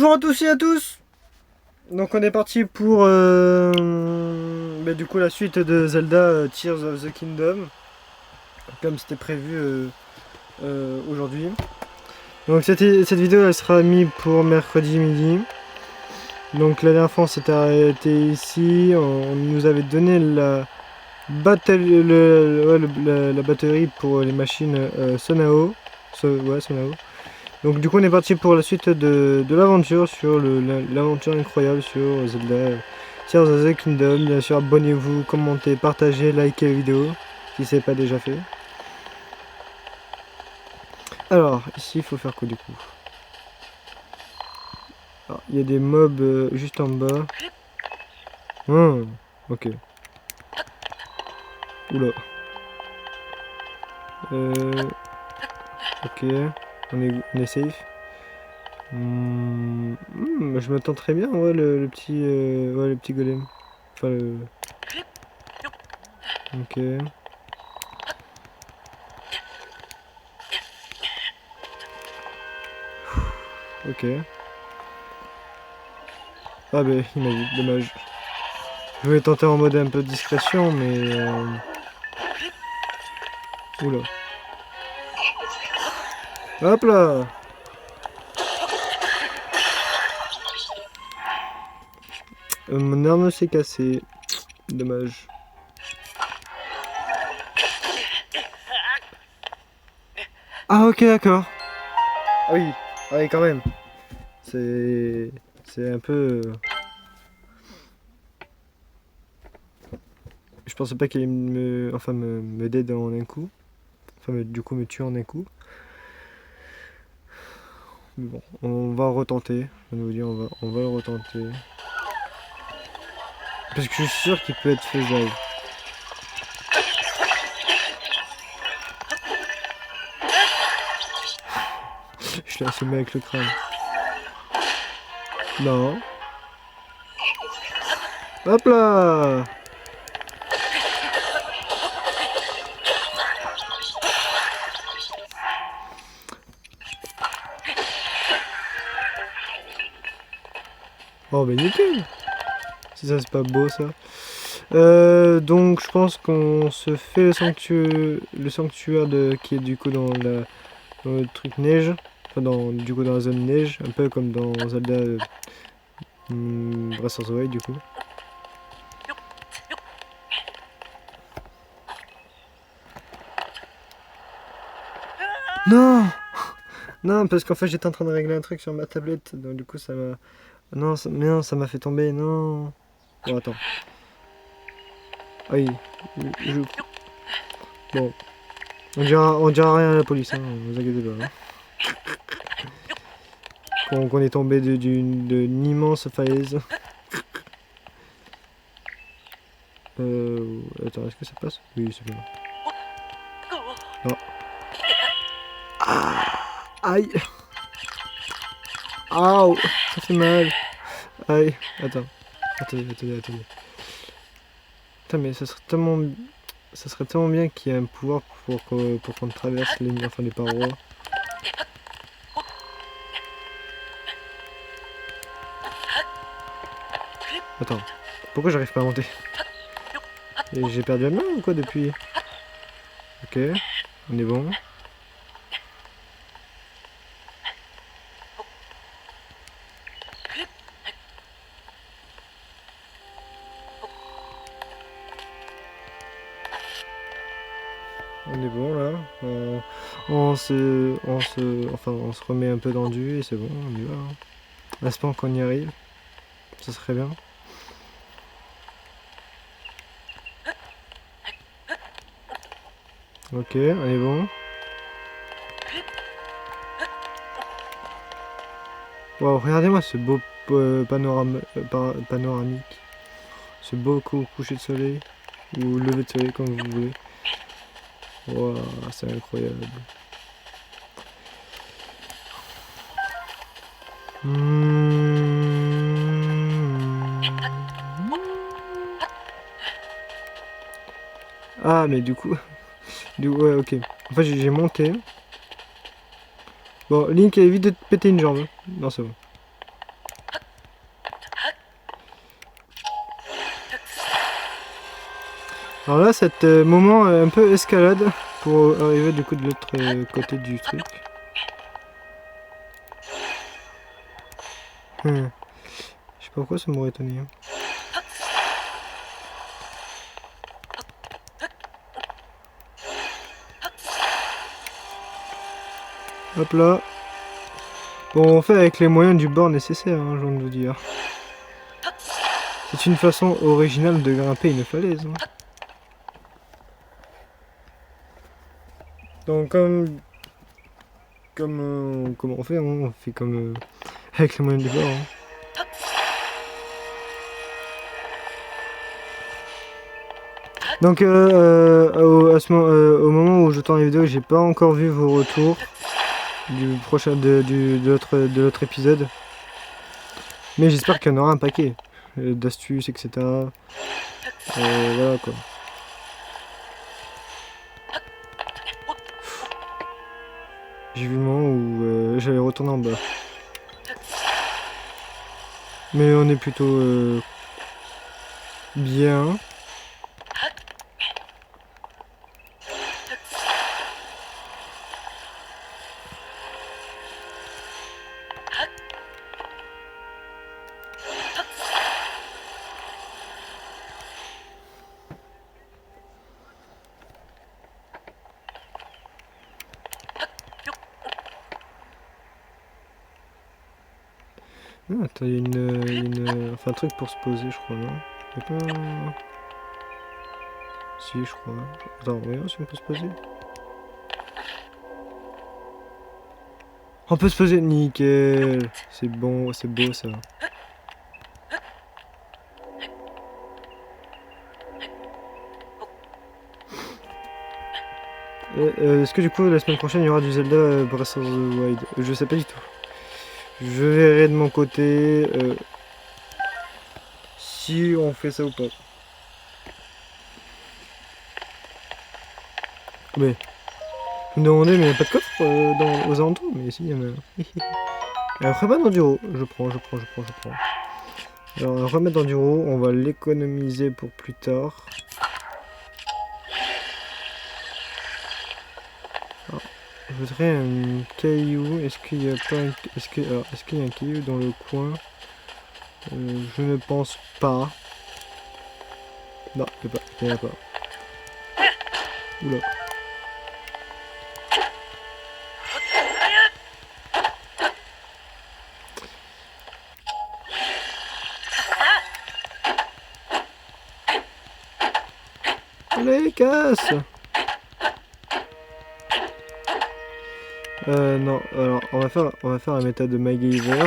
Bonjour à tous et à tous. Donc on est parti pour du coup la suite de Zelda Tears of the Kingdom, comme c'était prévu aujourd'hui. Donc cette vidéo elle sera mise pour mercredi midi. Donc la dernière fois on s'était arrêté ici, on nous avait donné la batterie pour les machines Sonao. Sonao. Donc du coup on est parti pour la suite de l'aventure sur l'aventure incroyable sur Zelda Tears of the Kingdom. Bien sûr abonnez-vous, commentez, partagez, likez la vidéo si ce n'est pas déjà fait. Alors ici il faut faire quoi du coup? Il y a des mobs juste en bas. Ok. Oula. Ok. On est safe. Je m'attends très bien, ouais, le petit golem. Enfin, Ok. Ok. Ah bah, il m'a vu, dommage. Je voulais tenter en mode un peu de discrétion, mais... Oula. Hop là! Mon arme s'est cassée. Dommage. Ah ok, d'accord. Ah oui, ah oui, quand même. C'est un peu... Je pensais pas qu'il allait me dead en un coup. Enfin, du coup, me tuer en un coup. Mais bon, on va retenter. Je vous dis, on va le retenter. Parce que je suis sûr qu'il peut être faisable. Je l'ai assommé avec le crâne. Non. Hop là! Oh bah nickel! Si ça c'est pas beau ça. Donc je pense qu'on se fait le sanctuaire qui est du coup dans le truc neige. Enfin du coup dans la zone neige, un peu comme dans Zelda Breath of the Wild du coup. Non! Non, parce qu'en fait j'étais en train de régler un truc sur ma tablette, donc du coup ça m'a... Non, ça m'a fait tomber, non. Bon, attends. Ah oui, Bon. On dira rien à la police, hein, vous inquiétez pas. Hein. Qu'on est tombé d'une immense falaise. Attends, est-ce que ça passe? Oui, c'est bon. Non. Ah, aïe. Aouh, ça fait mal. Aïe, attends. Attendez. Putain, mais ça serait tellement bien qu'il y ait un pouvoir pour qu'on traverse les parois. Attends, pourquoi j'arrive pas à monter? J'ai perdu la main ou quoi depuis? Ok, on est bon. On est bon là. On se remet un peu tendu et c'est bon, on y va. Hein. L'espérant qu'on y arrive, ça serait bien. Ok, on est bon. Wow, regardez-moi ce beau panoramique. Ce beau coucher de soleil. Ou lever de soleil comme vous voulez. Wow, c'est incroyable. Ah, mais du coup... ouais, ok. En fait, j'ai monté. Bon, Link évite de te péter une jambe. Non, c'est bon. Alors là, cet moment un peu escalade pour arriver du coup de l'autre côté du truc. Je sais pas pourquoi ça m'aurait étonné. Hein. Hop là. Bon, on fait avec les moyens du bord nécessaire, hein, j'ai envie de vous dire. C'est une façon originale de grimper une falaise. Hein. Donc comment on fait, hein, on fait comme avec les moyens du bord. Hein. Donc au moment où je tourne la vidéo, j'ai pas encore vu vos retours du prochain de l'autre épisode. Mais j'espère qu'il y en aura un paquet d'astuces, etc. Voilà quoi. J'ai vu le moment où j'allais retourner en bas. Mais on est plutôt bien. Ah, attends, il y a enfin, un truc pour se poser, je crois, non? Il y a pas... Si, je crois. Attends, voyons si on peut se poser. On peut se poser, nickel. C'est bon, c'est beau ça. Est-ce que du coup la semaine prochaine il y aura du Zelda Breath of the Wild? Je sais pas du tout. Je verrai de mon côté si on fait ça ou pas. Mais vous me demandez mais il n'y a pas de coffre aux alentours? Mais si, il y en a. Un remettre d'enduro, je prends. Alors un remettre d'enduro, on va l'économiser pour plus tard. Alors, je voudrais un caillou. Est-ce qu'il y a pas un... Est-ce qu'il y a un caillou dans le coin? Je ne pense pas. Non, il n'y en a pas. Oula. Allez, casse! Non, alors on va faire la méthode de MacGyver.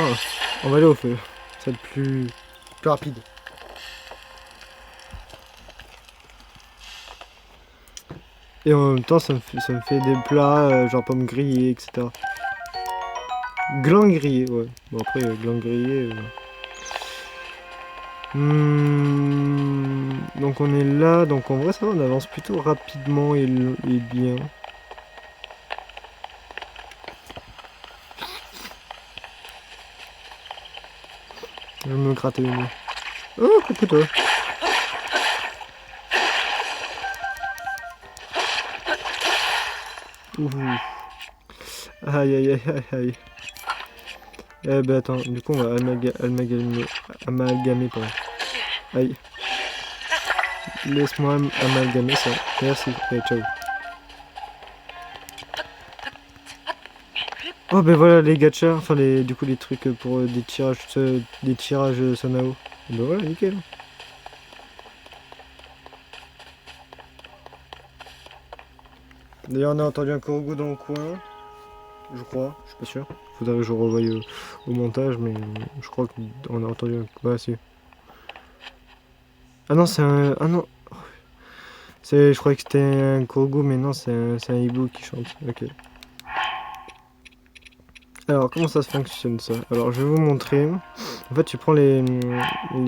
On va aller au feu. Ça va être plus rapide. Et en même temps, ça me fait des plats, genre pommes grillées, etc. Gland grillé, ouais. Bon, après, gland grillé. Donc, on est là. Donc, en vrai, ça va, on avance plutôt rapidement et bien. Je vais me gratter le nez. Oh, coucou toi. Ouh. Aïe aïe aïe aïe aïe. Eh ben attends, du coup on va amalgamer pardon. Aïe. Laisse-moi amalgamer ça. Merci. Allez, ciao. Oh ben voilà les gachas, enfin du coup les trucs pour des tirages Sanao. Ben voilà, nickel. D'ailleurs on a entendu un Korogu dans le coin. Je crois, je suis pas sûr. Faudrait que je revoie au montage, mais je crois qu'on a entendu un... Ouais, si. Ah non, c'est un... Ah non. Je croyais que c'était un Korogu, mais non, c'est un hibou qui chante. Ok. Alors, comment ça fonctionne ça? Alors, je vais vous montrer. En fait, tu prends les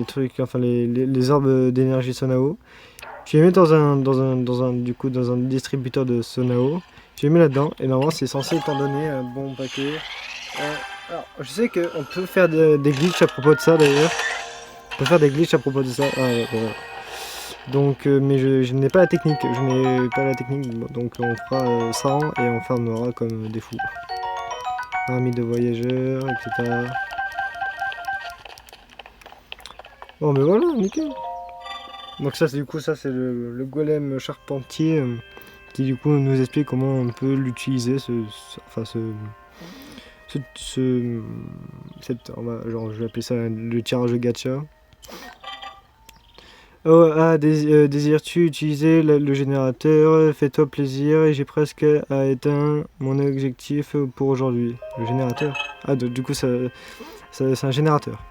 trucs, enfin les orbes d'énergie Sonao. Tu les mets dans un distributeur de Sonao. Tu les mets là-dedans, et normalement, c'est censé t'en donner un bon paquet. Alors, je sais qu'on peut faire des glitches à propos de ça d'ailleurs. On peut faire des glitches à propos de ça. Ah ouais, voilà. Donc, mais je n'ai pas la technique. Je n'ai pas la technique. Donc on fera 100 et on farmera comme des fous. Armée de voyageurs, etc. Bon, mais voilà, nickel. Donc ça, c'est du coup, ça c'est le golem charpentier qui du coup nous explique comment on peut l'utiliser, genre, je vais appeler ça le tirage de gacha. Oh, désires-tu utiliser le générateur? Fais-toi plaisir et j'ai presque atteint mon objectif pour aujourd'hui. Le générateur? Ah, du coup, c'est un générateur.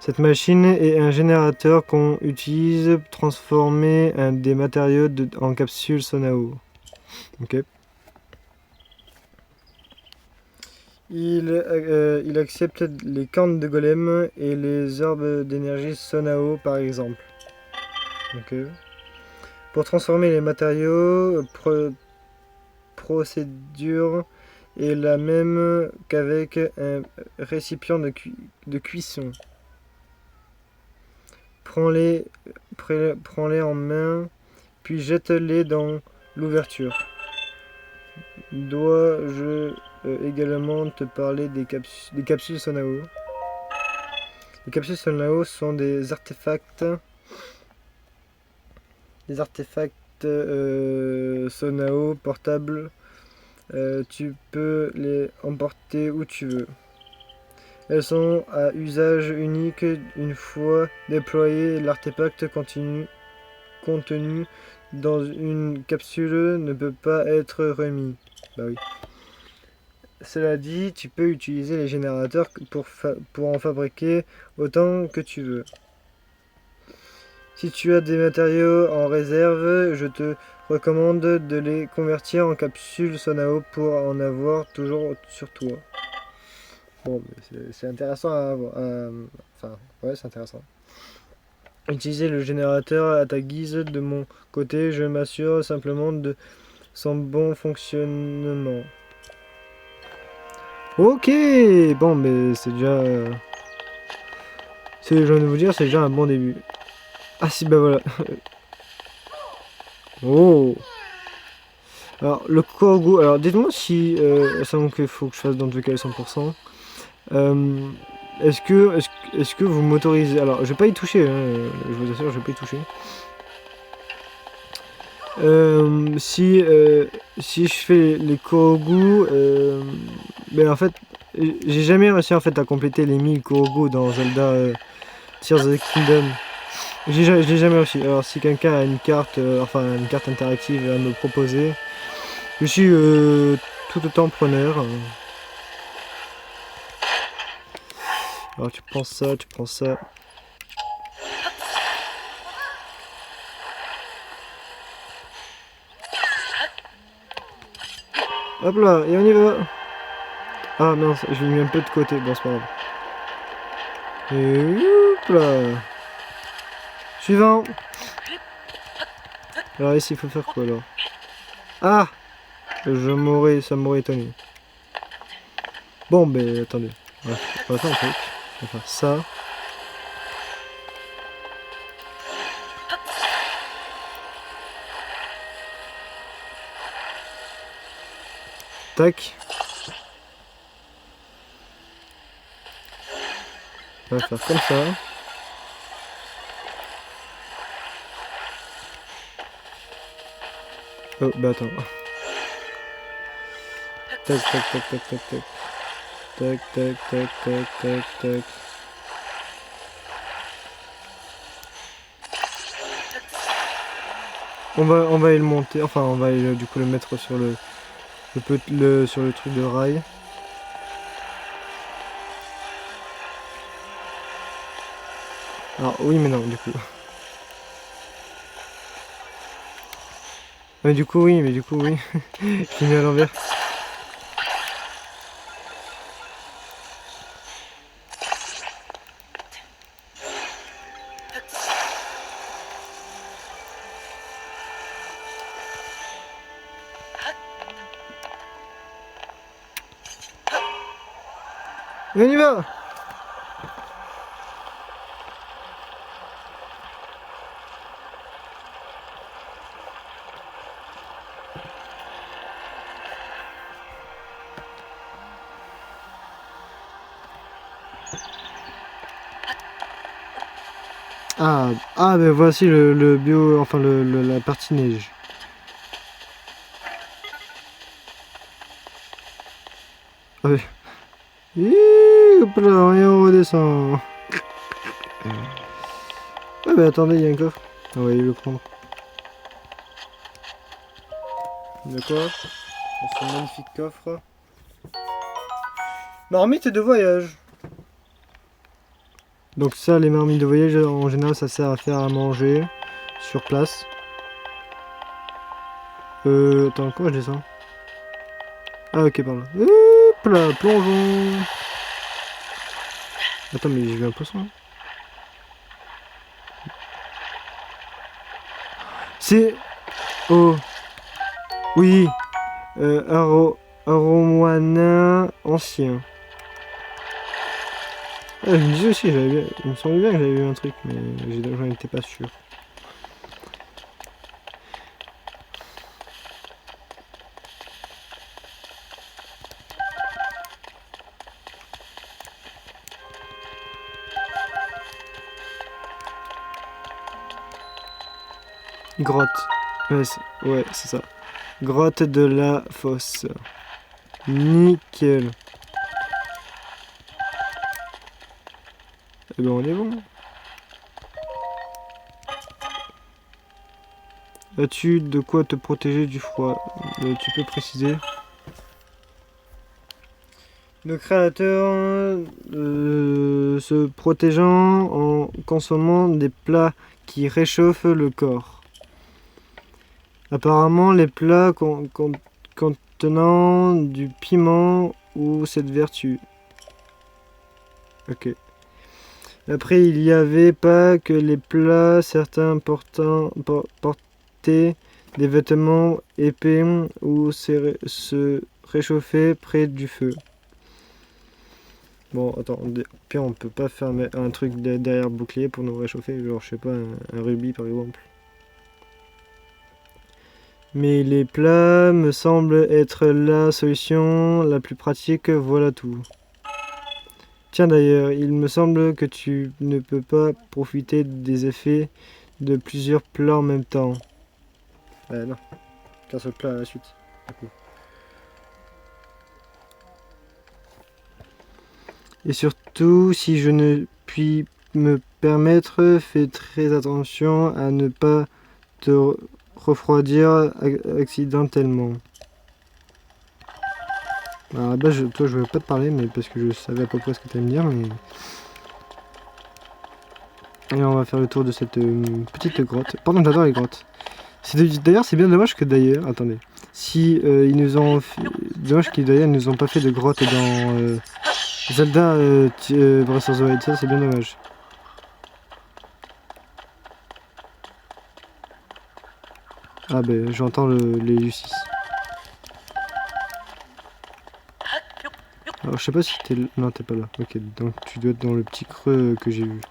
Cette machine est un générateur qu'on utilise pour transformer des matériaux en capsules Sonao. Ok. Il accepte les cornes de golem et les orbes d'énergie Sonao par exemple. Ok. Pour transformer les matériaux, procédure est la même qu'avec un récipient de cuisson. Prends-les en main, puis jette-les dans l'ouverture. Dois-je également te parler des capsules Sonao? Les capsules Sonao sont des artefacts Sonao portables. Tu peux les emporter où tu veux. Elles sont à usage unique. Une fois déployé, l'artefact contenu dans une capsule ne peut pas être remis. Bah oui. Cela dit, tu peux utiliser les générateurs pour en fabriquer autant que tu veux. Si tu as des matériaux en réserve, je te recommande de les convertir en capsules Sonao pour en avoir toujours sur toi. Bon, c'est intéressant à voir. Enfin, ouais, c'est intéressant. Utiliser le générateur à ta guise. De mon côté, je m'assure simplement de son bon fonctionnement. Ok, bon, mais c'est déjà... je viens de vous dire, c'est déjà un bon début. Ah si, bah voilà. Oh. Alors, le corgo... Alors, dites-moi si... ça donc il faut que je fasse dans le cas 100%. Est-ce que vous m'autorisez... Alors, je vais pas y toucher, hein, je vous assure, je vais pas y toucher. Si je fais les Korogu, ben en fait, j'ai jamais réussi en fait à compléter les 1000 Korogu dans Zelda Tears of the Kingdom. Je l'ai jamais réussi. Alors si quelqu'un a une carte, une carte interactive à me proposer, je suis tout autant preneur. Alors tu prends ça, tu prends ça. Hop là, et on y va. Ah mince, je l'ai mis un peu de côté, bon c'est pas grave. Et hop là. Suivant. Alors ici il faut faire quoi alors? Ah, ça m'aurait étonné. Bon ben attendez. On va faire un truc. On va faire ça. Tac. On va faire comme ça. Oh, bah attends. Tac, tac, tac, tac, tac, tac. Tac, tac, tac, tac, tac, tac. On va aller le monter, enfin on va aller, du coup le mettre sur sur le truc de rail. Alors oui mais non du coup. Mais du coup oui, je l'ai mis à l'envers. Et on y va! ben voici le bio, enfin la partie neige. Ah ouais. Hop là, et on redescend. Ah bah attendez, il y a un coffre. On va aller le prendre. D'accord. C'est un magnifique coffre. Marmite de voyage. Donc ça, les marmites de voyage, en général, ça sert à faire à manger sur place. Attends, comment je descends? Ah ok, par là. Hop là, plongeons. Attends, mais j'ai vu un poisson. Hein. C'est... Oh. Oui. Aromoana ancien. Ah, je me disais aussi, il me semblait bien que j'avais vu un truc, mais j'en étais pas sûr. Grotte. Ouais, c'est ça. Grotte de la fosse. Nickel. Eh ben on est bon. As-tu de quoi te protéger du froid? Tu peux préciser? Le créateur se protégeant en consommant des plats qui réchauffent le corps. Apparemment, les plats contenant du piment ou cette vertu. Ok. Après, il n'y avait pas que les plats, certains portaient des vêtements épais ou se réchauffaient près du feu. Bon, attends, puis on peut pas faire un truc derrière bouclier pour nous réchauffer, genre je sais pas, un rubis par exemple. Mais les plats me semblent être la solution la plus pratique, voilà tout. Tiens d'ailleurs, il me semble que tu ne peux pas profiter des effets de plusieurs plats en même temps. Non, qu'un seul plat à la suite. Et surtout, si je ne puis me permettre, fais très attention à ne pas te refroidir accidentellement. Alors à la base, toi je voulais pas te parler, mais parce que je savais à peu près ce que tu allais me dire, mais... Et on va faire le tour de cette petite grotte. Pardon, j'adore les grottes. D'ailleurs, c'est bien dommage que d'ailleurs... Attendez. Si ils nous ont... Dommage qu'ils d'ailleurs nous ont pas fait de grotte dans Zelda Breath of the Wild. Ça, c'est bien dommage. Ah ben, j'entends les Lucis. Alors, je sais pas si t'es... Non, t'es pas là. Ok, donc tu dois être dans le petit creux que j'ai vu.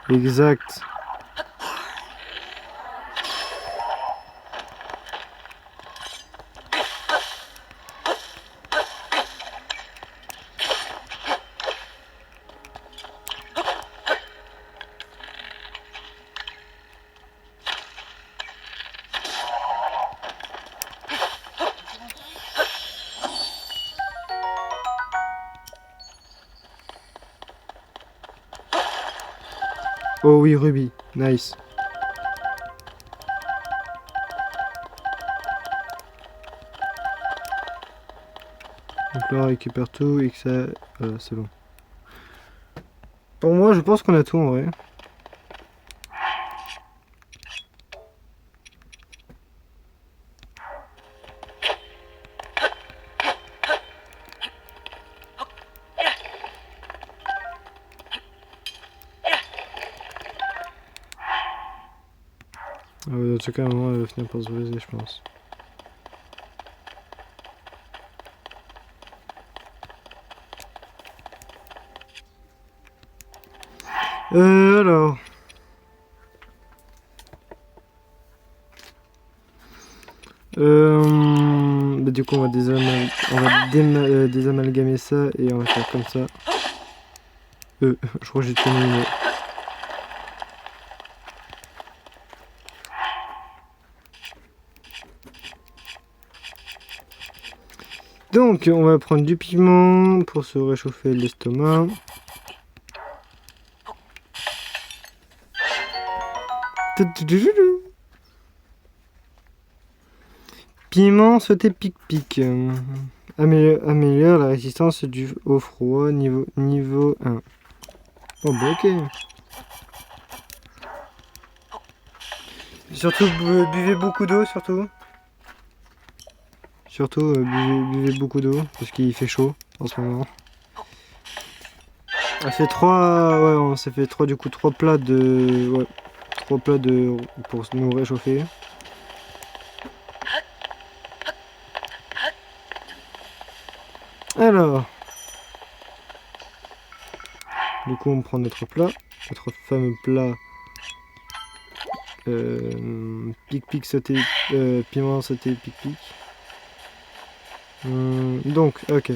Exact. Oh oui, Ruby. Nice. Donc là, on récupère tout et que ça... Voilà, c'est bon. Pour moi, je pense qu'on a tout en vrai. Dans tout cas, à un moment, elle va finir par se briser, je pense. Alors... du coup, on va, désamalgamer ça et on va faire comme ça. Je crois que j'ai terminé. Donc, on va prendre du piment pour se réchauffer l'estomac. Piment sauté pic-pic. Améliore la résistance au froid niveau 1. Oh bah ok. Surtout buvez beaucoup d'eau surtout. Surtout buvez beaucoup d'eau parce qu'il fait chaud en ce moment. On fait 3. Ouais, on s'est fait 3 du coup 3 plats de. Ouais. 3 plats de. Pour nous réchauffer. Alors. Du coup on prend notre plat. Notre fameux plat. Pic-pic sauté. Piment sauté pic-pic. Donc, ok.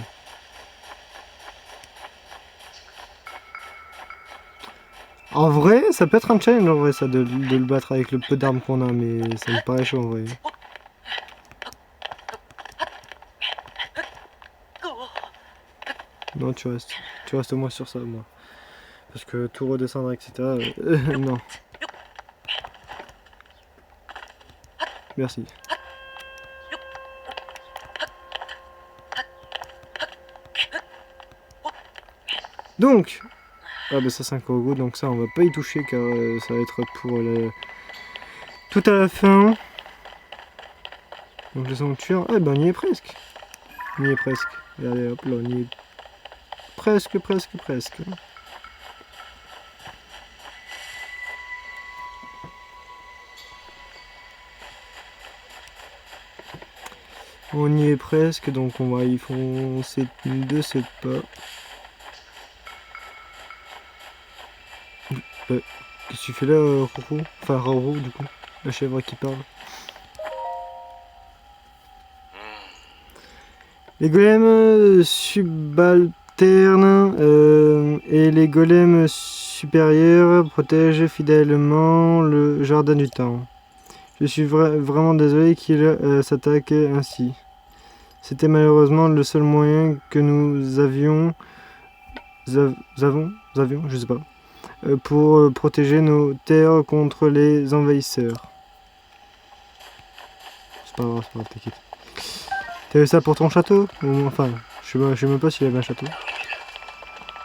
En vrai, ça peut être un challenge en vrai, ça, de le battre avec le peu d'armes qu'on a, mais ça me paraît chaud en vrai. Non, tu restes au moins sur ça, moi. Parce que tout redescendre, etc. Non. Merci. Donc, ah bah ça 5 euros, donc ça on va pas y toucher car ça va être pour tout à la fin. Donc le sanctuaire, ah ben on y est presque. On y est presque. Regardez hop là, on y est presque. On y est presque, donc on va y foncer de ce pas. Qu'est-ce que tu fais là, Roro? Enfin, Roro, du coup. La chèvre qui parle. Les golems subalternes et les golems supérieurs protègent fidèlement le jardin du temps. Je suis vraiment désolé qu'il s'attaque ainsi. C'était malheureusement le seul moyen que nous avions, je sais pas, pour protéger nos terres contre les envahisseurs. C'est pas grave, t'inquiète. T'avais ça pour ton château? Enfin, je sais même pas s'il avait un château.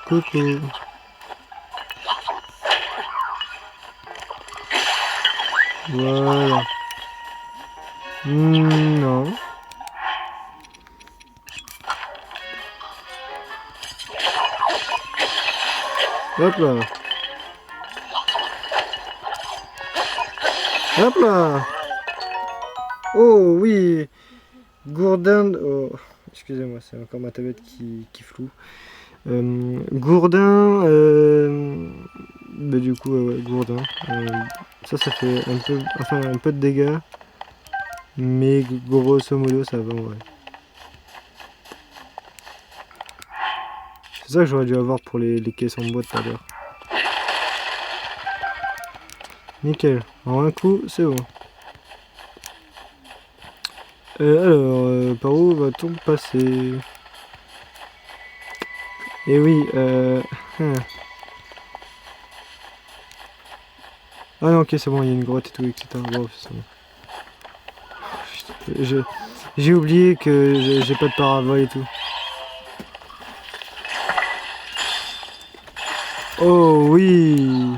Coucou. Voilà. Non. Hop là. Hop là. Oh oui. Gourdin. Oh. Excusez-moi, c'est encore ma tablette qui floue. Gourdin. Bah, du coup, ouais, gourdin. Ça fait un peu de dégâts. Mais grosso modo, ça va en vrai. C'est ça que j'aurais dû avoir pour les caisses en bois tout à l'heure. Nickel. En un coup, c'est bon. Alors, par où va-t-on passer? Eh oui, Ah non, ok, c'est bon, il y a une grotte et tout, etc. Bon, c'est bon. J'ai oublié que j'ai pas de paravol et tout. Oh oui!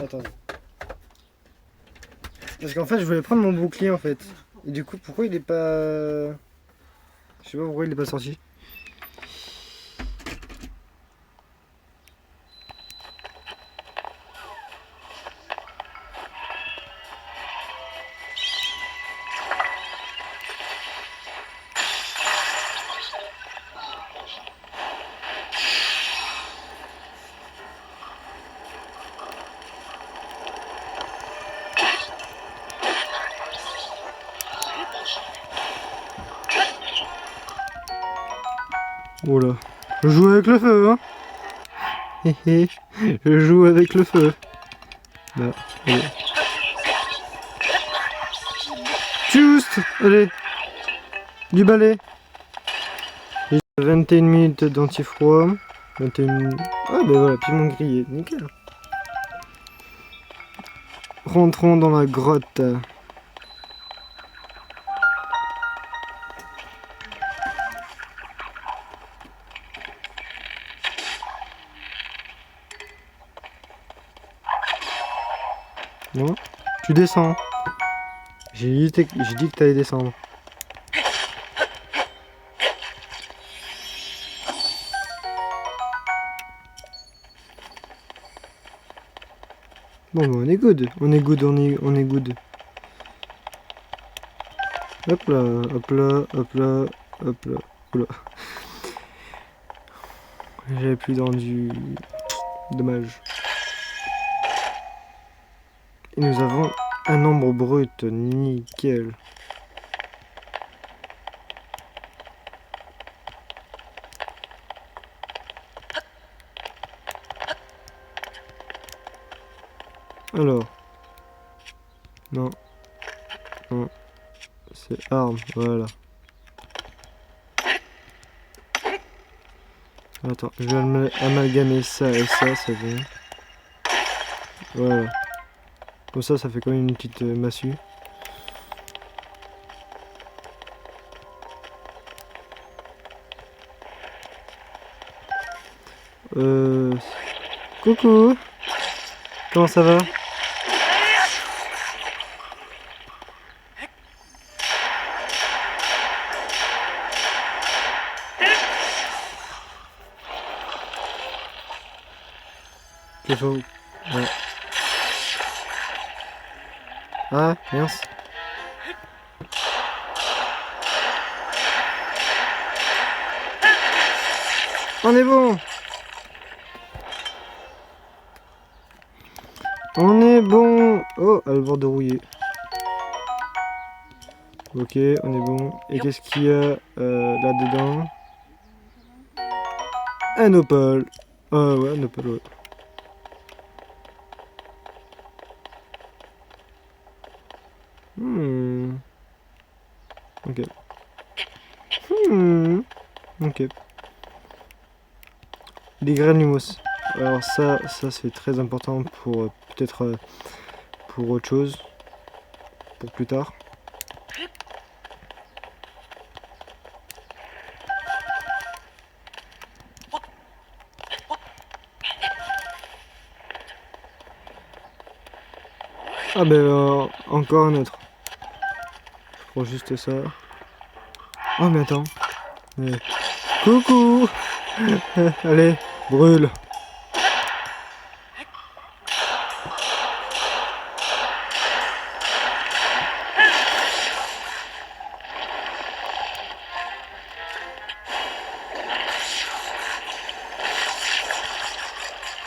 Attends. Parce qu'en fait, je voulais prendre mon bouclier en fait. Et du coup, pourquoi il est pas. Je sais pas pourquoi il est pas sorti. Oh là. Je joue avec le feu, hein. Hé hé. Je joue avec le feu. Là, allez. Juste. Allez. Du balai. J'ai 21 minutes d'antifroid. 21... Ah bah voilà, piment grillé. Nickel. Rentrons dans la grotte. Non, tu descends. J'ai dit que t'allais descendre. Bon, bah on est good. On est good, on est good. Hop là, hop là, hop là, hop là. Oula. J'avais plus dans du... Dommage. Et nous avons un nombre brut. Nickel. Alors. Non. Non. C'est arme, voilà. Attends, je vais amalgamer ça et ça, c'est bon. Voilà. Comme ça fait quand même une petite massue. Coucou. Comment ça va? Il faut... Ouais. Ah, mince. On est bon. On est bon. Oh, elle va de rouiller. Ok, on est bon. Et qu'est-ce qu'il y a là-dedans? Un opale. Ah ouais, un opale, ouais. Ok. Ok. Les graines lumos. Alors ça c'est très important pour peut-être pour autre chose. Pour plus tard. Ah ben encore un autre. Je prends juste ça. Oh mais attends. Mais... Coucou. Allez, brûle.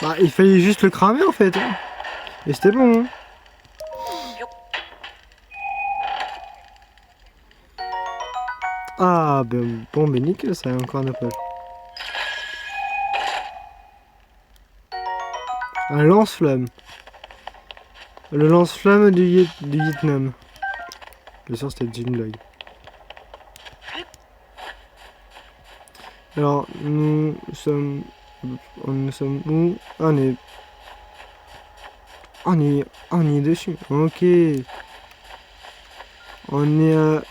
Bah il fallait juste le cramer en fait. Hein. Et c'était bon. Hein. Ah ben bon ben nickel, ça a encore un appel. Un lance-flamme. Le lance-flamme du Vietnam. Bien sûr c'était une blague. Alors nous sommes où? On est dessus. Ok. On est à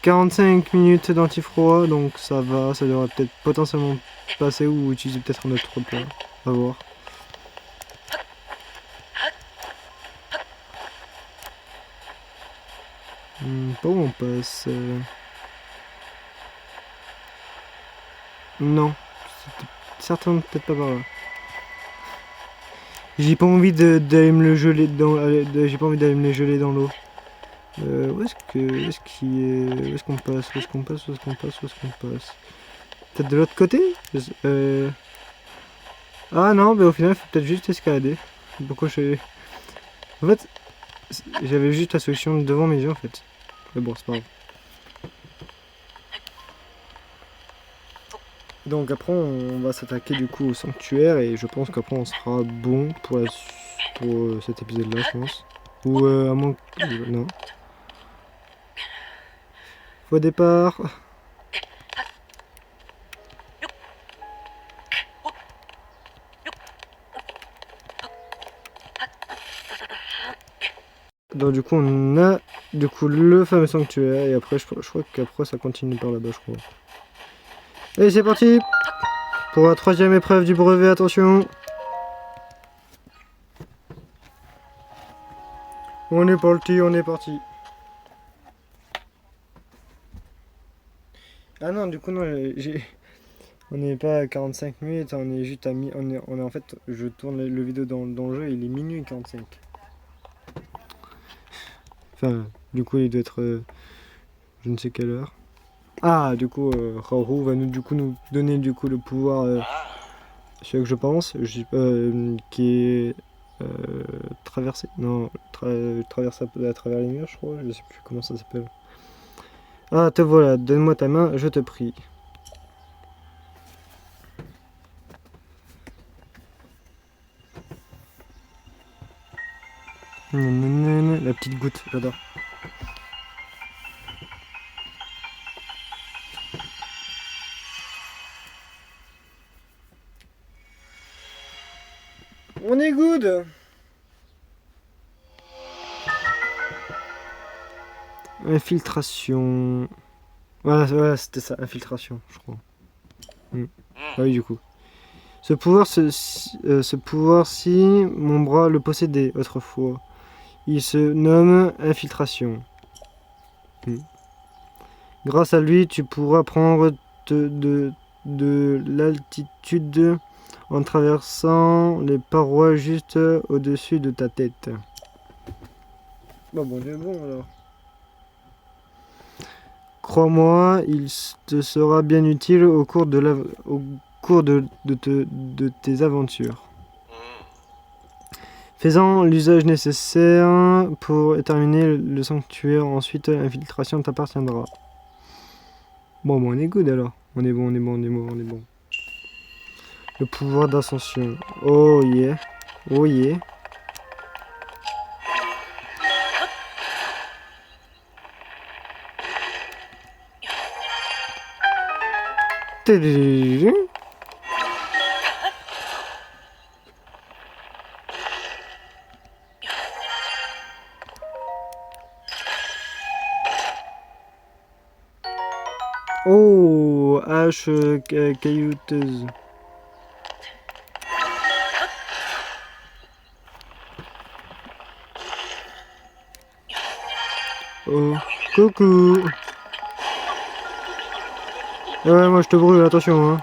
45 minutes d'antifroid, donc ça va, ça devrait peut-être potentiellement passer ou utiliser peut-être un autre plat. On va voir. Par où on passe Non, certainement peut-être pas par là. J'ai pas envie d'aller me le geler dans. J'ai pas envie d'aller me les geler dans l'eau. Où est-ce qu'on passe? Où est-ce qu'on passe? Où est-ce qu'on passe? Où est-ce qu'on passe? Peut-être de l'autre côté? Ah non, mais au final, il faut peut-être juste escalader. Pourquoi je... En fait, j'avais juste la solution devant mes yeux, en fait. Mais bon, c'est pas grave. Donc après on va s'attaquer du coup au sanctuaire et je pense qu'après on sera bon pour, cet épisode là je pense. Ou à moins que... Non. Au départ. Donc du coup on a du coup le fameux sanctuaire et après je crois qu'après ça continue par là-bas je crois. Allez c'est parti pour la 3e épreuve du brevet, attention. On est parti, on est parti. Ah non du coup non on n'est pas à 45 minutes, on est juste à on est en fait je tourne le vidéo dans le jeu, il est minuit 45. Enfin du coup il doit être je ne sais quelle heure. Ah du coup Raoru va nous donner du coup le pouvoir celui que je pense, qui est traversé. Non, traverser à travers les murs, je crois. Je sais plus comment ça s'appelle. Ah, te voilà, donne-moi ta main, je te prie. La petite goutte, j'adore. On est good. Infiltration. Voilà c'était ça, infiltration, je crois. Ah oui, du coup. Ce pouvoir-ci, mon bras le possédait autrefois. Il se nomme infiltration. Grâce à lui, tu pourras prendre de l'altitude en traversant les parois juste au-dessus de ta tête. Bon, on est bon alors. Crois-moi, il te sera bien utile au cours de tes aventures. Faisant l'usage nécessaire pour terminer le sanctuaire, ensuite l'infiltration t'appartiendra. Bon, on est good alors. On est bon. Le pouvoir d'ascension. Oh yeah. Oh yeah. Oh, hache caillouteuse. Oh, coucou. Ouais, moi je te brûle, attention. Hein.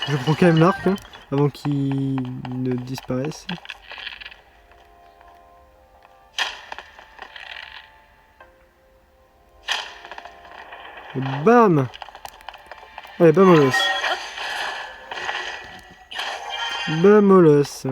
Je prends quand même l'arc hein, avant qu'il ne disparaisse. Et bam. Allez, bamolos. Bamolos.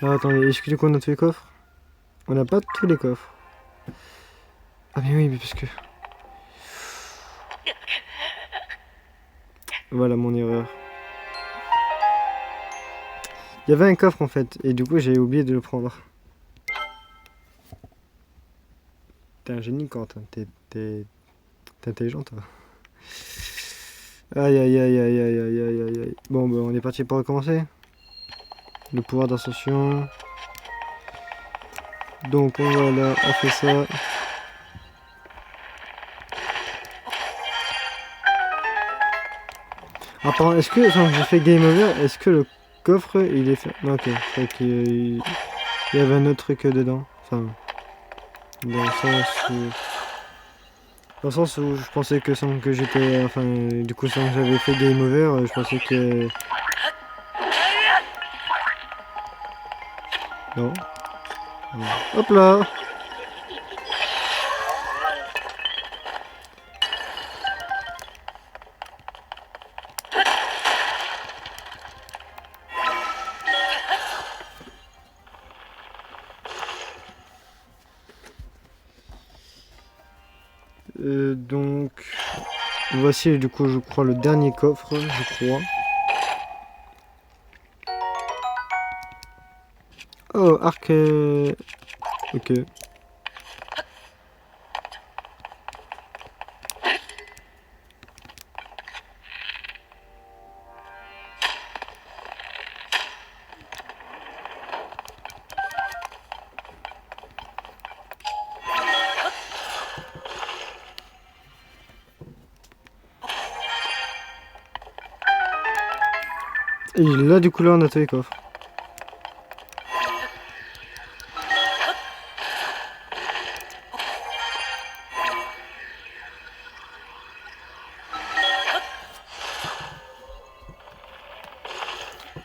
Ah, attendez, est-ce que qu'on a tous les coffres? On n'a pas tous les coffres. Ah mais oui, mais parce que... Voilà mon erreur. Il y avait un coffre en fait, et du coup j'ai oublié de le prendre. T'es un génie Quentin, t'es intelligent toi. Aïe aïe aïe aïe aïe aïe aïe aïe aïe. Bon bah on est parti pour recommencer. Le pouvoir d'ascension. Donc voilà, on fait ça. Attends, est-ce que quand j'ai fait game over, est-ce que le coffre il est fait... Non, ok, je crois qu'il y avait un autre truc dedans. Enfin, dans le sens où je pensais que sans que j'étais... Enfin, du coup sans que j'avais fait game over, je pensais que... Non. Hop là. Donc voici du coup je crois le dernier coffre, je crois. Oh, arc... Ok. Et là du coup là on a tous les coffres.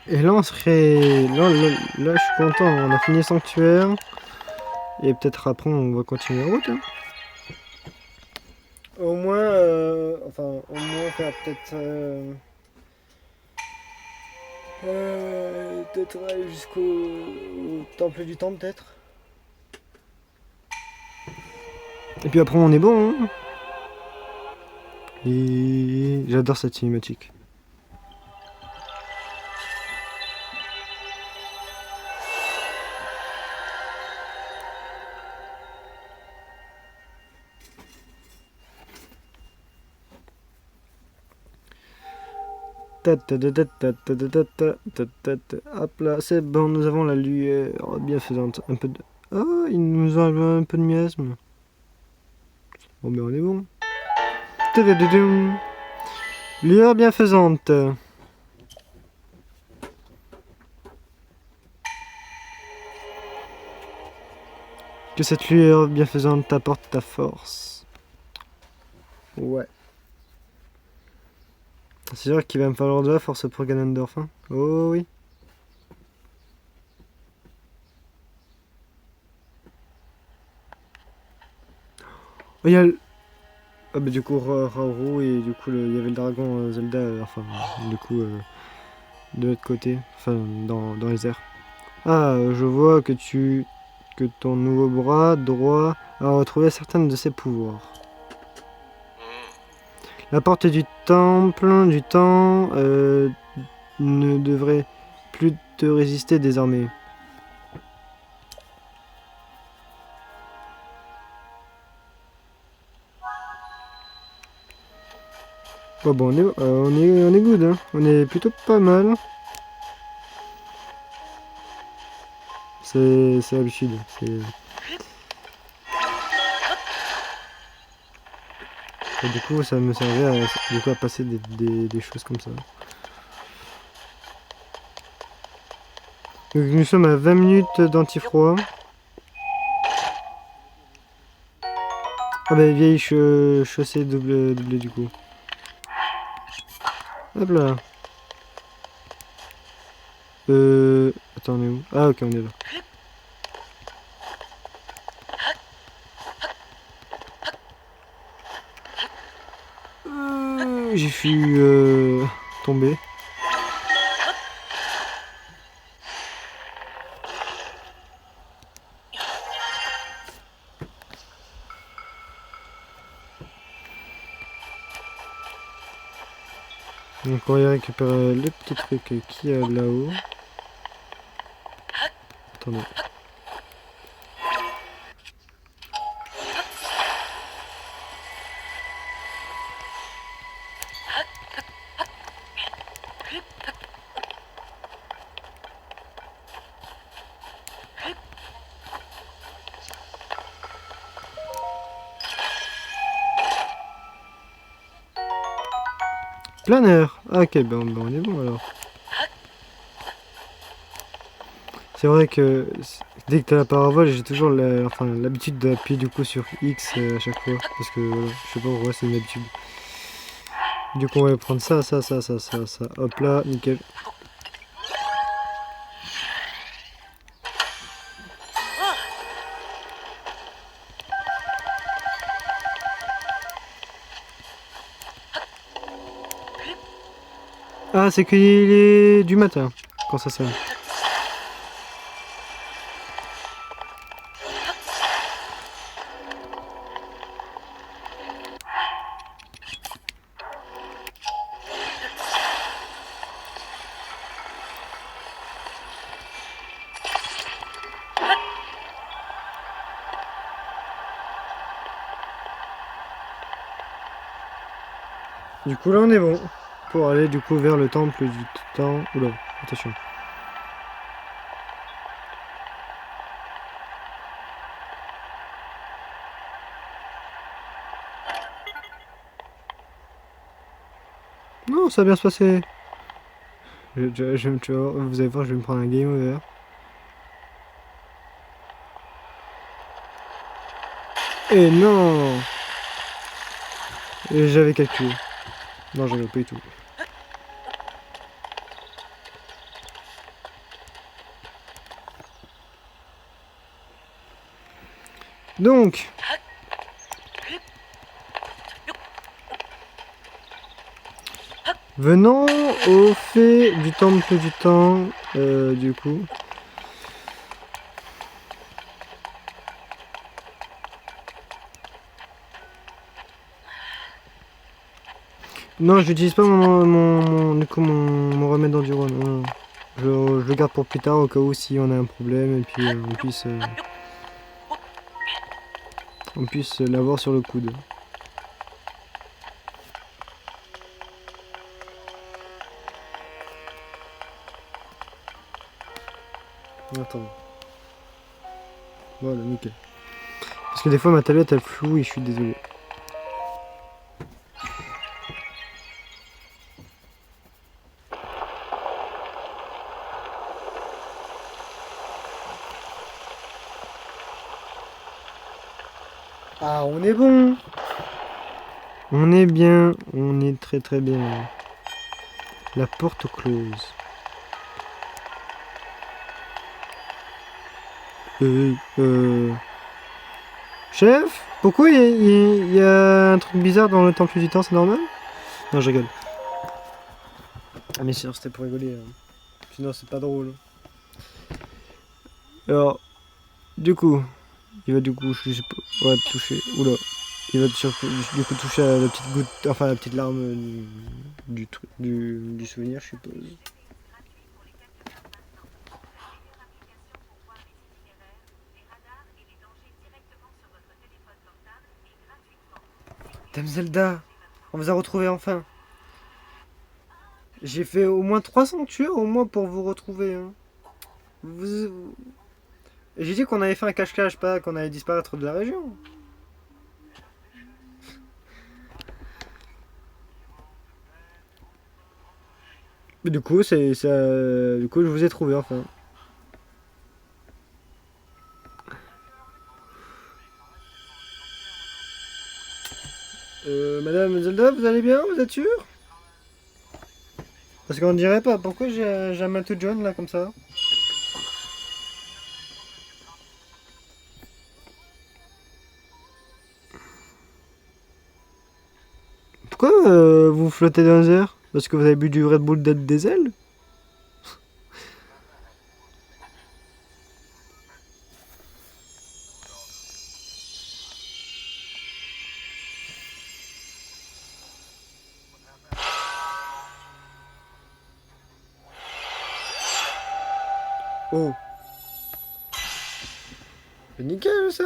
Et là on serait... Là, je suis content, on a fini le sanctuaire. Et peut-être après on va continuer la route. Hein. Au moins, au moins faire peut-être... peut-être aller jusqu'au temple du temps peut-être. Et puis après on est bon. Hein. Et j'adore cette cinématique. Hop là, c'est bon, nous avons la lueur bienfaisante. Un peu de... Oh, il nous enlève un peu de miasme. Bon, mais on est bon. Lueur bienfaisante. Que cette lueur bienfaisante t'apporte ta force. Ouais. C'est sûr qu'il va me falloir de la force pour Ganondorf. Hein. Oh oui. Oh, il y a le... Ah bah du coup Raoru et du coup il y avait le dragon Zelda, du coup de l'autre côté, enfin dans les airs. Ah, je vois que ton nouveau bras droit a retrouvé certains de ses pouvoirs. La porte du temple du temps ne devrait plus te résister désormais. Oh bon, on est good, hein. On est plutôt pas mal. C'est l'habitude. Et du coup, ça me servait à passer des choses comme ça. Donc, nous sommes à 20 minutes d'antifroid. Ah bah vieille chaussée doublée du coup. Hop là. Attends, on est où? Ah ok, on est là. J'ai pu tomber. Donc on va y récupérer le petit truc qui est là-haut. Attendez. Planeur. Ah ok, ben on est bon alors. C'est vrai que dès que t'as la parabole, j'ai toujours l'habitude d'appuyer du coup sur X à chaque fois. Parce que voilà, je sais pas pourquoi, c'est une habitude. Du coup, on va prendre ça. Hop là, nickel. Ah, c'est qu'il est du matin quand ça sonne. Du coup là on est bon pour aller du coup vers le temple du temps. Oula, attention. Non, ça va bien se passer. Vous allez voir, je vais me prendre un game over. Et non. Et j'avais calculé. Non, j'avais pas du tout. Donc, venons au fait du temple du temps, du coup. Non, je n'utilise pas mon remède d'endurance. Non. Je le garde pour plus tard au cas où si on a un problème et puis on puisse l'avoir sur le coude. Attends. Voilà, nickel. Parce que des fois ma tablette elle floue et je suis désolé. Ah, on est bon. On est bien. On est très très bien. La porte close. Chef, pourquoi il y a un truc bizarre dans le temple du temps, c'est normal? Non, je rigole. Ah, mais sûr, c'était pour rigoler. Sinon, c'est pas drôle. Alors, du coup, il va du coup, je sais pas, ouais, toucher. Oula. Il va du coup toucher à la petite goutte, enfin la petite larme du souvenir, je suppose. Dame Zelda, on vous a retrouvé enfin. J'ai fait au moins 300 tueurs au moins pour vous retrouver. Hein. J'ai dit qu'on avait fait un cache-cache, pas qu'on allait disparaître de la région. Mais du coup, du coup, je vous ai trouvé enfin. Madame Zelda, vous allez bien? Vous êtes sûr? Parce qu'on dirait pas. Pourquoi j'ai un manteau jaune là comme ça? Pourquoi vous flottez dans les airs? Parce que vous avez bu du Red Bull d'être des ailes? Oh, c'est nickel ça!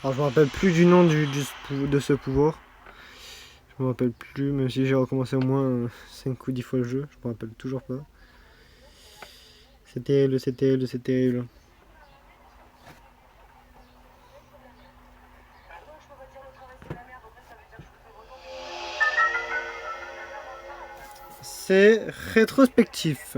Alors je me rappelle plus du nom de ce pouvoir. Je me rappelle plus, même si j'ai recommencé au moins 5 ou 10 fois le jeu. Je me rappelle toujours pas. C'est terrible, c'est terrible, c'est terrible. C'est rétrospectif.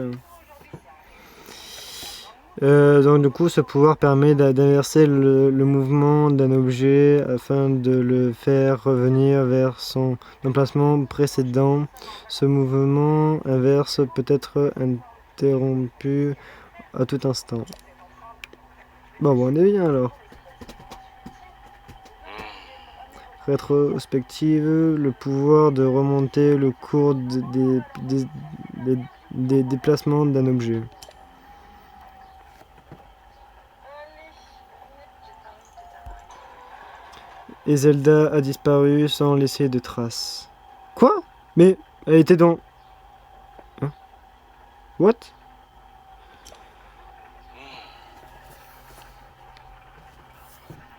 Donc du coup, ce pouvoir permet d'inverser le mouvement d'un objet afin de le faire revenir vers son emplacement précédent. Ce mouvement inverse peut être interrompu à tout instant. Bon, on est bien alors. rétrospective, le pouvoir de remonter le cours des déplacements d'un objet. Et Zelda a disparu sans laisser de traces. Quoi? Mais elle était dans... Hein? What?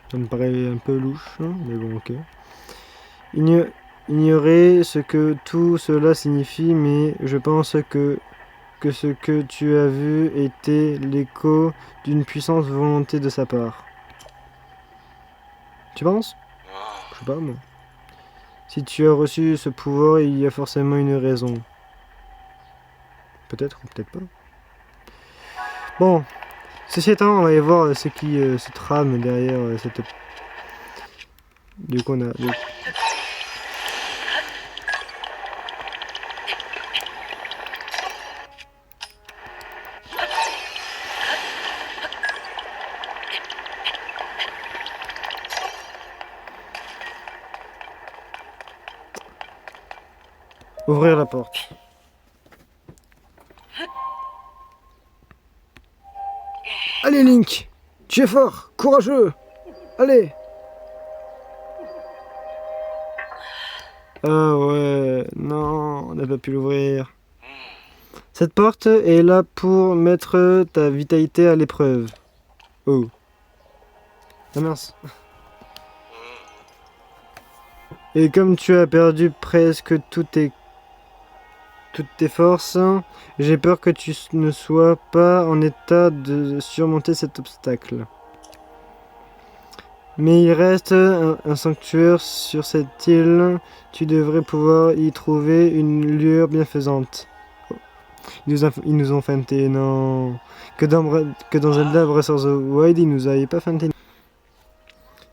Ça me paraît un peu louche, hein, mais bon, ok. Ignorer ce que tout cela signifie, mais je pense que ce que tu as vu était l'écho d'une puissante volonté de sa part. Tu penses? Je sais pas, moi. Si tu as reçu ce pouvoir, il y a forcément une raison. Peut-être ou peut-être pas. Bon, ceci étant, on va aller voir ce qui se trame derrière cette... Du coup, on a... Ouvrir la porte. Allez Link, tu es fort, courageux. Allez. Ah ouais, non, on n'a pas pu l'ouvrir. Cette porte est là pour mettre ta vitalité à l'épreuve. Oh. Ah mince. Et comme tu as perdu presque toutes tes forces, j'ai peur que tu ne sois pas en état de surmonter cet obstacle. Mais il reste un sanctuaire sur cette île. Tu devrais pouvoir y trouver une lueur bienfaisante. Oh. Ils nous ont feinté, non. Que dans Zelda Breath of the Wild, ils nous avaient pas feinté.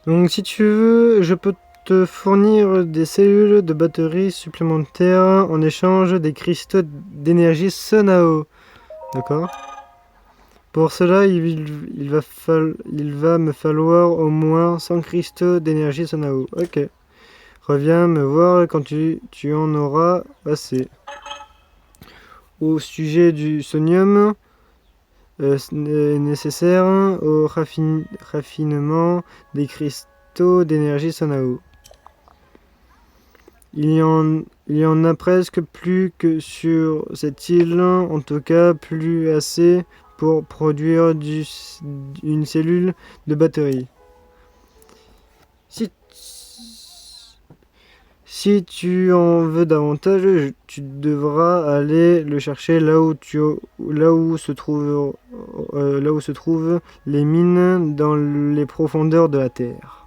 Donc si tu veux, je peux te fournir des cellules de batterie supplémentaires en échange des cristaux d'énergie Sunao. D'accord? Pour cela, il va me falloir au moins 100 cristaux d'énergie Sunao. Ok. Reviens me voir quand tu en auras assez. Au sujet du sonium nécessaire au raffinement des cristaux d'énergie Sunao. Il y en a presque plus que sur cette île, en tout cas plus assez pour produire une cellule de batterie. Si tu en veux davantage, tu devras aller le chercher là où se trouvent les mines dans les profondeurs de la Terre.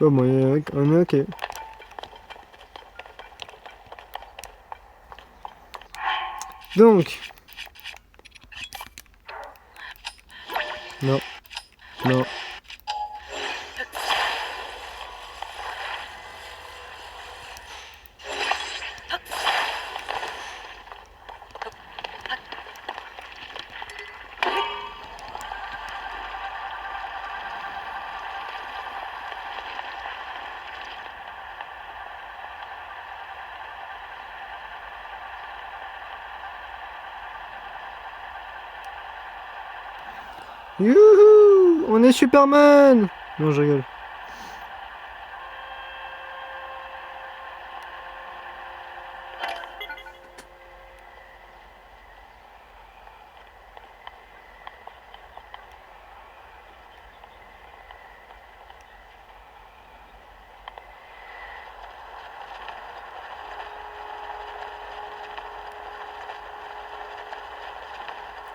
Oh bon, on est ok. Donc. Non. Non. Youhou! On est Superman! Non, je rigole.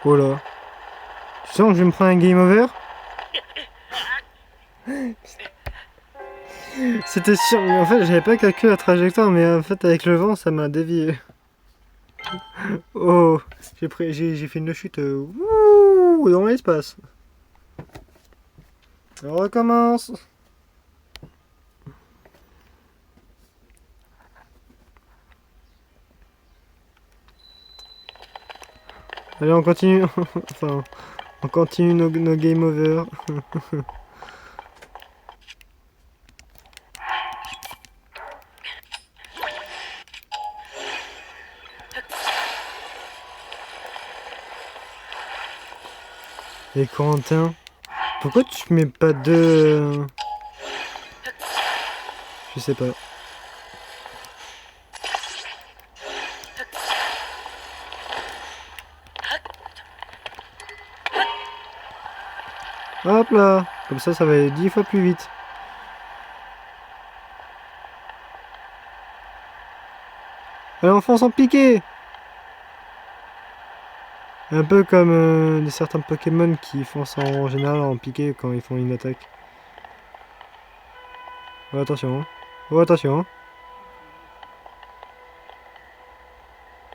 Oh là. Tu sens que je vais me prendre un game over? C'était sûr, mais en fait j'avais pas calculé la trajectoire, mais en fait avec le vent ça m'a dévié. Oh, j'ai fait une chute dans l'espace. On recommence. Allez, on continue. Enfin, on continue nos game over. Et Corentin, pourquoi tu mets pas deux... Je sais pas. Hop là. Comme ça va aller 10 fois plus vite. Allez, enfonce en piqué. Un peu comme certains Pokémon qui foncent en général en piqué quand ils font une attaque. Oh, attention. Hein. Oh, attention. Hein.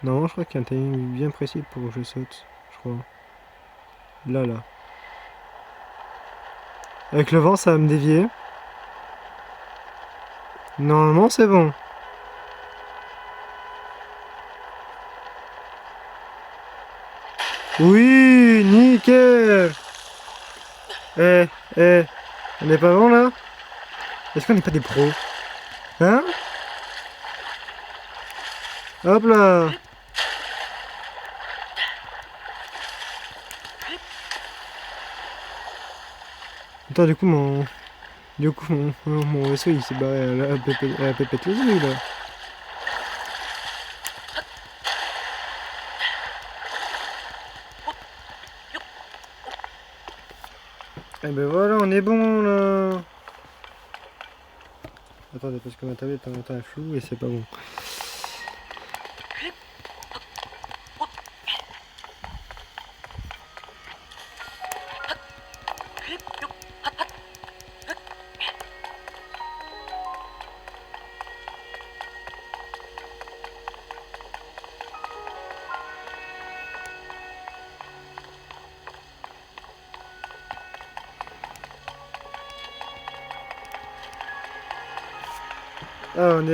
Non, je crois qu'il y a un timing bien précis pour que je saute. Je crois. Là, là. Avec le vent, ça va me dévier. Normalement, c'est bon. Oui, nickel. Eh, on n'est pas bon là? Est-ce qu'on n'est pas des pros? Hein? Hop là. Attends, du coup, mon vaisseau il s'est barré à la pépette les yeux là. Et ben voilà, on est bon là. Attendez, parce que ma tablette a monté un flou et c'est pas bon. Ah, on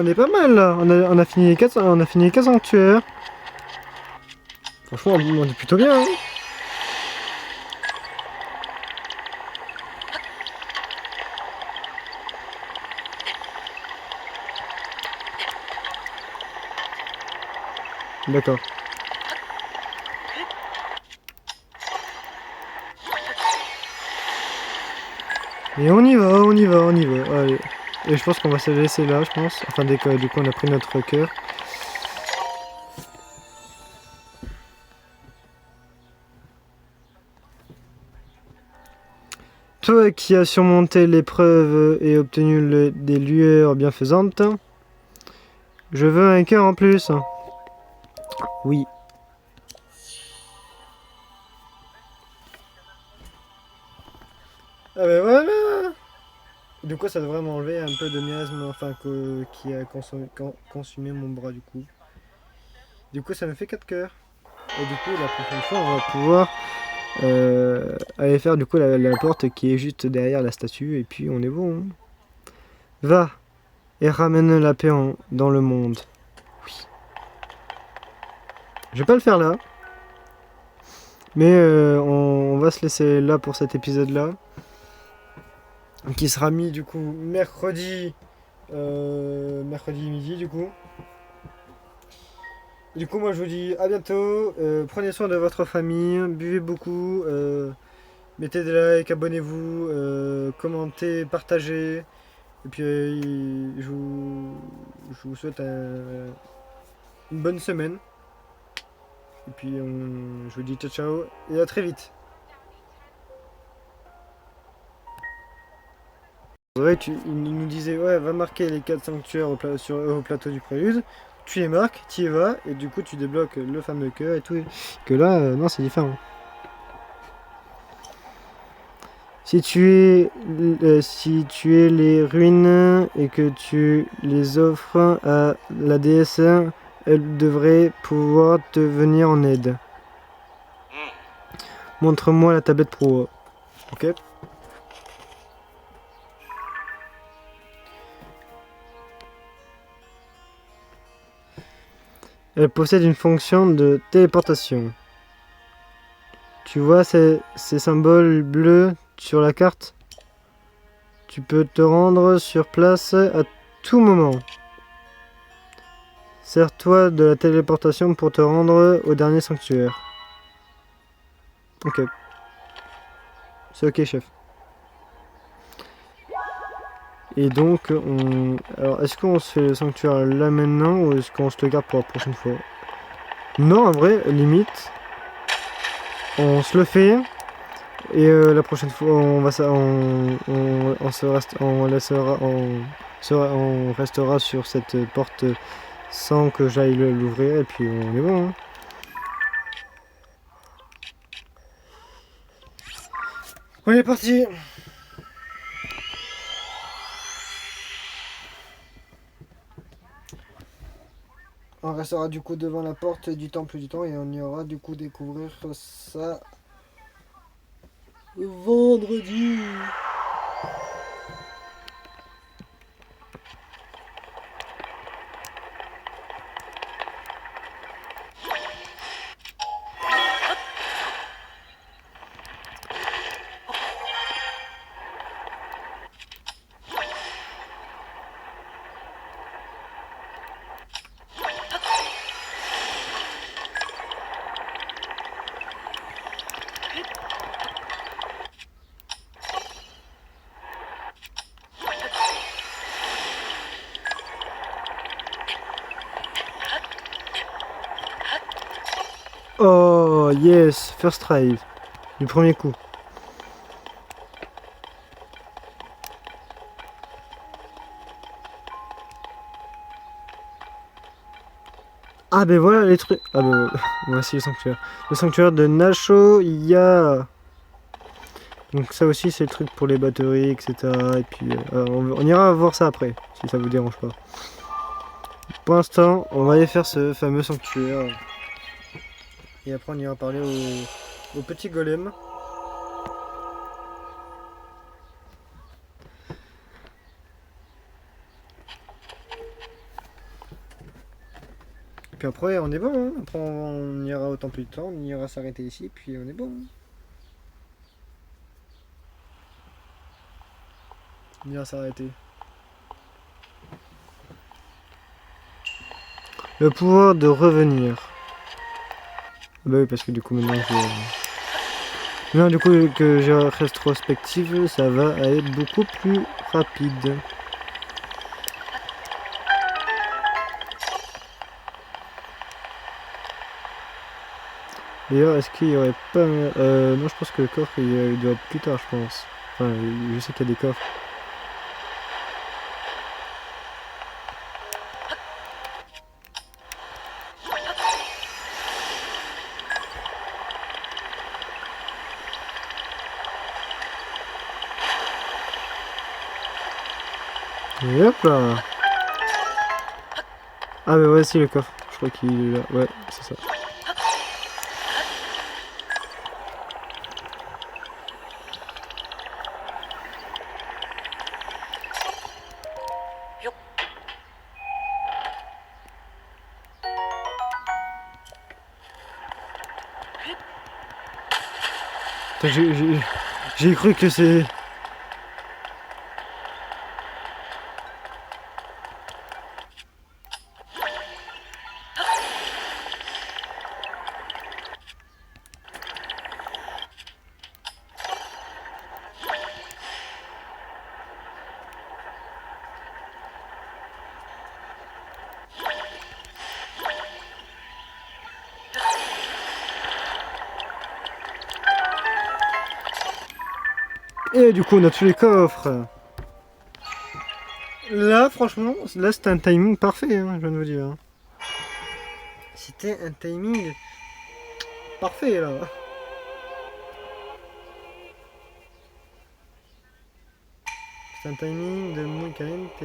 est pas mal là. On a fini les 4 sanctuaires. Franchement, on est plutôt bien. Hein. D'accord. Et on y va, on y va, on y va. Allez. Et je pense qu'on va se laisser là, je pense. Enfin, du coup, on a pris notre cœur. Toi qui as surmonté l'épreuve et obtenu des lueurs bienfaisantes, je veux un cœur en plus. Oui. Ah ben voilà. Du coup, ça devrait m'enlever un peu de miasme, enfin, qui a consumé mon bras du coup. Du coup, ça me fait 4 cœurs. Et du coup, la prochaine fois, on va pouvoir aller faire du coup la porte qui est juste derrière la statue. Et puis, on est bon. Hein. Va et ramène la paix dans le monde. Oui. Je vais pas le faire là. Mais on va se laisser là pour cet épisode-là. Qui sera mis du coup mercredi midi du coup. Du coup moi je vous dis à bientôt, prenez soin de votre famille, buvez beaucoup, mettez des likes, abonnez-vous, commentez, partagez, et puis je vous souhaite une bonne semaine, et puis je vous dis ciao ciao et à très vite. Ouais, il nous disait ouais va marquer les 4 sanctuaires au plateau du prélude. Tu les marques, tu y vas, et du coup tu débloques le fameux cœur et tout. Que là, non, c'est différent. Si tu es les ruines et que tu les offres à la déesse, elle devrait pouvoir te venir en aide. Montre-moi la tablette pro. Ok. Elle possède une fonction de téléportation. Tu vois ces symboles bleus sur la carte? Tu peux te rendre sur place à tout moment. Sers-toi de la téléportation pour te rendre au dernier sanctuaire. Ok. C'est ok, chef. Et donc, alors, est-ce qu'on se fait le sanctuaire là maintenant ou est-ce qu'on se le garde pour la prochaine fois? Non, en vrai, limite, on se le fait. Et la prochaine fois, on va ça, on se reste, on laissera, on restera sur cette porte sans que j'aille l'ouvrir et puis on est bon. Hein. On est parti. On restera du coup devant la porte du temple du temps et on ira du coup découvrir ça vendredi. Oh yes, first try, du premier coup. Ah ben voilà les trucs. Ah ben voilà. Voici le sanctuaire. Le sanctuaire de Nashoya. Donc ça aussi c'est le truc pour les batteries, etc. Et puis on ira voir ça après, si ça vous dérange pas. Pour l'instant, on va aller faire ce fameux sanctuaire. Et après on ira parler au petit golem. Puis après on est bon, hein. Après on ira au temple du temps, on ira s'arrêter ici, puis on est bon. On ira s'arrêter. Le pouvoir de revenir. Bah oui, parce que du coup maintenant je... Non, du coup que j'ai rétrospective, ça va être beaucoup plus rapide. D'ailleurs, est-ce qu'il y aurait pas... non, je pense que le coffre, il doit être plus tard, je pense. Enfin, je sais qu'il y a des coffres. Et hop là. Ah bah ouais, si, le coffre. Je crois qu'il est là. Ouais, c'est ça. J'ai cru que c'est... Et du coup, on a tous les coffres. Là, franchement, là c'était un timing parfait, hein, je viens de vous dire. C'était un timing parfait, là. C'est un timing de muy caliente.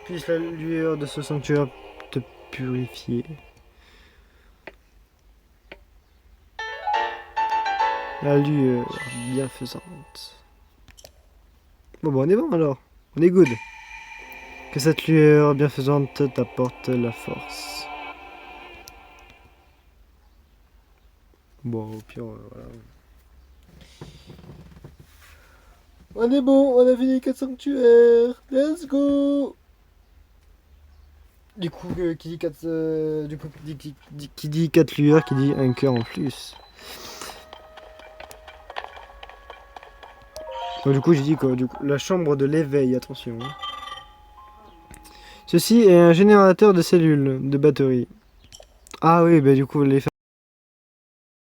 Puisse la lueur de ce sanctuaire te purifier. La lueur bienfaisante. Bon, on est bon alors. On est good. Que cette lueur bienfaisante t'apporte la force. Bon, au pire, voilà. On est bon, on a fini les 4 sanctuaires. Let's go! Du coup, qui dit 4, du coup, qui dit 4 lueurs, qui dit un cœur en plus. Donc, du coup, j'ai dit quoi? Du coup, la chambre de l'éveil, attention. Hein. Ceci est un générateur de cellules, de batteries. Ah oui, bah du coup, les